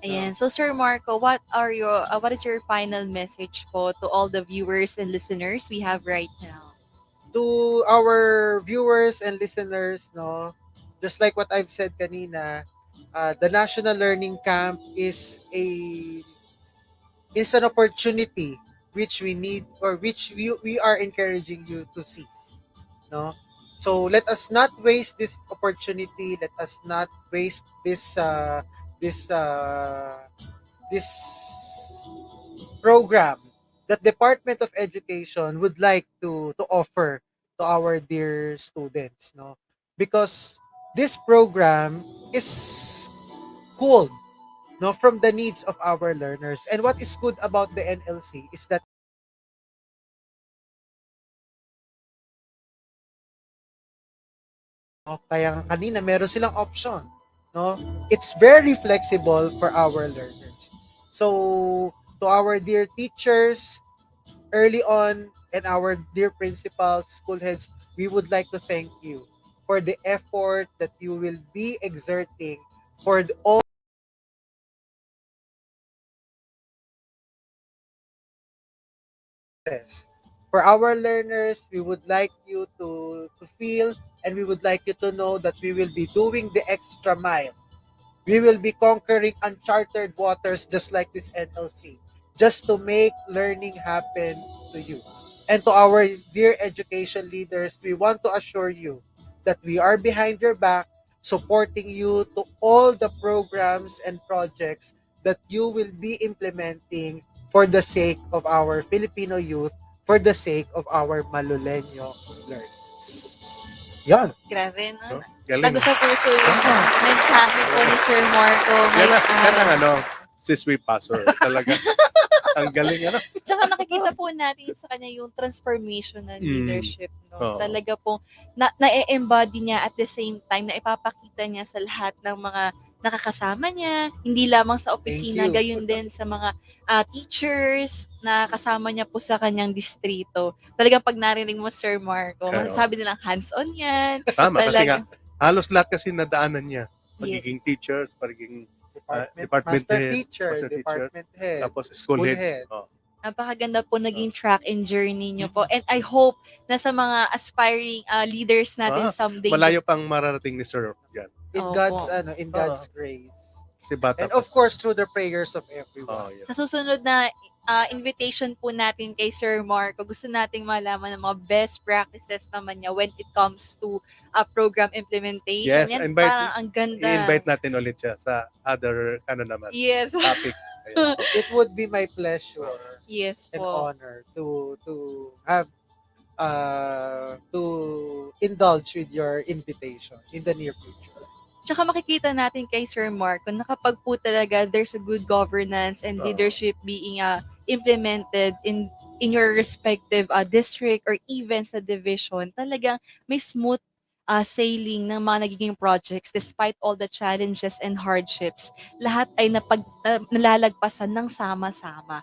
Ayan. So, Sir Marco, what is your final message po to all the viewers and listeners we have right now? To our viewers and listeners, no, just like what I've said kanina, the National Learning Camp is an opportunity which we need or which we are encouraging you to seize, no. So let us not waste this opportunity. Let us not waste this this program that Department of Education would like to offer to our dear students, no, because this program is cool, no, from the needs of our learners. And what is good about the NLC is that kaya kanina meron silang option, no? It's very flexible for our learners. So to our dear teachers early on and our dear principals, school heads, we would like to thank you for the effort that you will be exerting for all this. For our learners, we would like you to feel and we would like you to know that we will be doing the extra mile. We will be conquering uncharted waters just like this NLC, just to make learning happen to you. And to our dear education leaders, we want to assure you that we are behind your back supporting you to all the programs and projects that you will be implementing for the sake of our Filipino youth, for the sake of our Malulenyo learners. Yan. Grabe, No? no? Galing. Tago sa puso yung Ah. mensahe po ni Sir Marco ngayong Yan ang araw. siswi passer. Talaga. Ang galing, ano? Tsaka nakikita po natin sa kanya yung transformation ng leadership. No? Oo. Talaga pong na-embody niya at the same time na ipapakita niya sa lahat ng mga nakakasama niya, hindi lamang sa opisina, Thank you. gayon din sa mga teachers na kasama niya po sa kanyang distrito. Talagang pag narinig mo, Sir Marco, Kaya, masasabi nilang hands-on yan. Tama, kasi nga, Talaga. halos lahat kasi nadaanan niya. Yes. Pagiging teachers, pagiging Department master head, teacher, department head, tapos school head. head. Oh. Napakaganda po naging track and journey niyo po. And I hope na sa mga aspiring leaders natin someday. Malayo pang mararating ni Sir yan. In Opo. God's grace. Si Bata And of course, through the prayers of everyone. yeah. Sa susunod na invitation po natin kay Sir Marco, gusto nating malaman ng mga best practices naman niya when it comes to program implementation. Yes, Yan, invite- parang ang ganda. I-invite natin ulit siya sa other naman Yes. topic. Ayan. It would be my pleasure Yes and po. honor to have to indulge with your invitation in the near future. Tsaka makikita natin kay Sir Marco na kapag po talaga there's a good governance and leadership being implemented in your respective district or even sa division, talagang may smooth sailing ng mga nagiging projects despite all the challenges and hardships. Lahat ay nalalagpasan ng sama-sama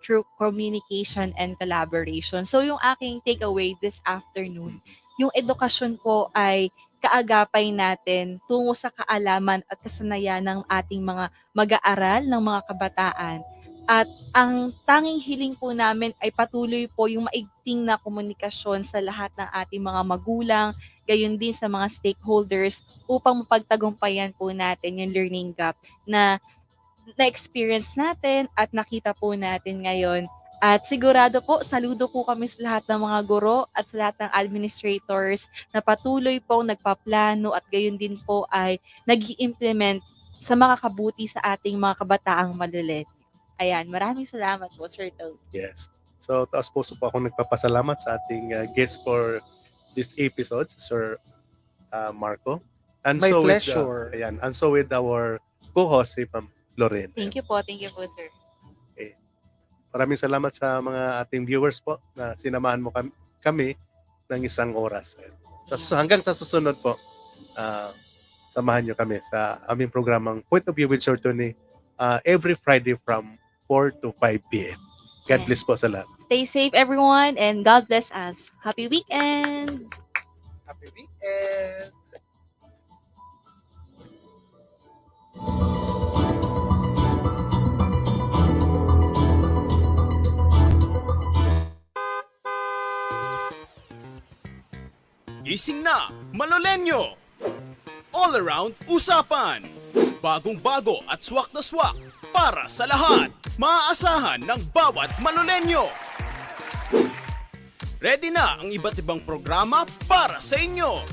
through communication and collaboration. So yung aking takeaway this afternoon, yung edukasyon po ay kaagapay natin tungo sa kaalaman at kasanayan ng ating mga mag-aaral, ng mga kabataan. At ang tanging hiling po namin ay patuloy po yung maigting na komunikasyon sa lahat ng ating mga magulang, gayon din sa mga stakeholders upang mapagtagumpayan po natin yung learning gap na na-experience natin at nakita po natin ngayon. At sigurado po, saludo po kami sa lahat ng mga guro at sa lahat ng administrators na patuloy pong nagpaplano at gayon din po ay nag-i-implement sa makakabuti sa ating mga kabataang malulit. Ayan, maraming salamat po, Sir Toad. Yes. So, taas puso po ako nagpapasalamat sa ating guest for this episode, Sir Marco. And My so pleasure. And so with our co-host, si Ma'am Lorraine. Thank you po, sir. Maraming salamat sa mga ating viewers po na sinamahan mo kami ng isang oras. Hanggang sa susunod po, samahan nyo kami sa aming programang Point of View with Sir Tony every Friday from 4 to 5 p.m. God bless po sa lahat. Stay safe, everyone, and God bless us. Happy weekend! Happy weekend! Gising na, Malolenyo! All around usapan. Bagong-bago at swak na swak para sa lahat. Maaasahan ng bawat Malolenyo. Ready na ang iba't ibang programa para sa inyo.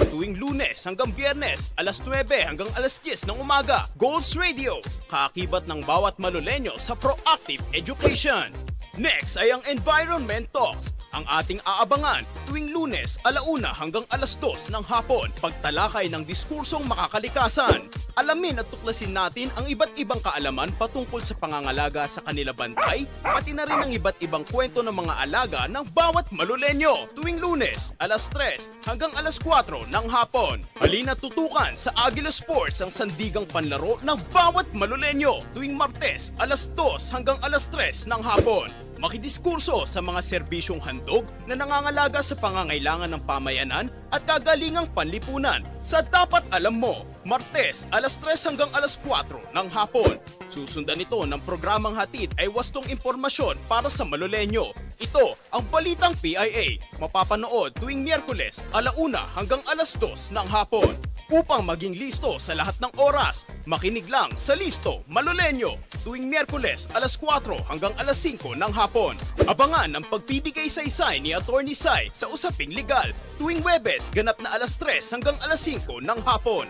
Tuwing Lunes hanggang Biyernes, alas 9 hanggang alas 10 ng umaga, Golds Radio, kaakibat ng bawat Malolenyo sa proactive education. Next ay ang Environment Talks, ang ating aabangan tuwing Lunes, 1:00 hanggang alas 2 ng hapon. Pagtalakay ng diskursong makakalikasan. Alamin at tuklasin natin ang iba't ibang kaalaman patungkol sa pangangalaga sa kanila bantay, pati na rin ang iba't ibang kwento ng mga alaga ng bawat Malolenyo. Tuwing Lunes, alas 3 hanggang alas 4 ng hapon. Halina tutukan sa Agila Sports ang sandigang panlaro ng bawat Malolenyo. Tuwing Martes, alas 2 hanggang alas 3 ng hapon. Makidiskurso sa mga serbisyong handog na nangangalaga sa pangangailangan ng pamayanan at kagalingang panlipunan sa Dapat Alam Mo, Martes, alas 3 hanggang alas 4 ng hapon. Susundan ito ng programang hatid ay wastong impormasyon para sa Malolenyo. Ito ang Balitang PIA, mapapanood tuwing Miyerkules, 1:00 hanggang alas 2 ng hapon. Upang maging listo sa lahat ng oras, makinig lang sa Listo Malulenyo tuwing Miyerkules alas 4 hanggang alas 5 ng hapon. Abangan ang pagbibigay saysay ni Attorney Sai sa usaping legal tuwing Webes ganap na alas 3 hanggang alas 5 ng hapon.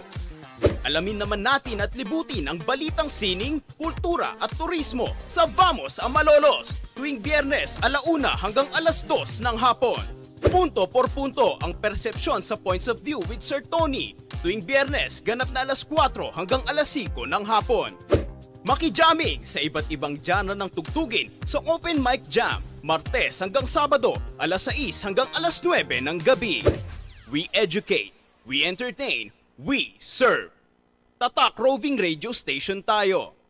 Alamin naman natin at libutin ang balitang sining, kultura at turismo sa Vamos a Malolos tuwing Biyernes alauna hanggang alas 2 ng hapon. Punto por punto ang persepsyon sa Points of View with Sir Tony tuwing Biyernes ganap na alas 4 hanggang alas 5 ng hapon. Maki-jamming sa iba't ibang genre ng tugtugin sa Open Mic Jam, Martes hanggang Sabado, alas 6 hanggang alas 9 ng gabi. We educate, we entertain, we serve. Tatak Roving Radio Station tayo.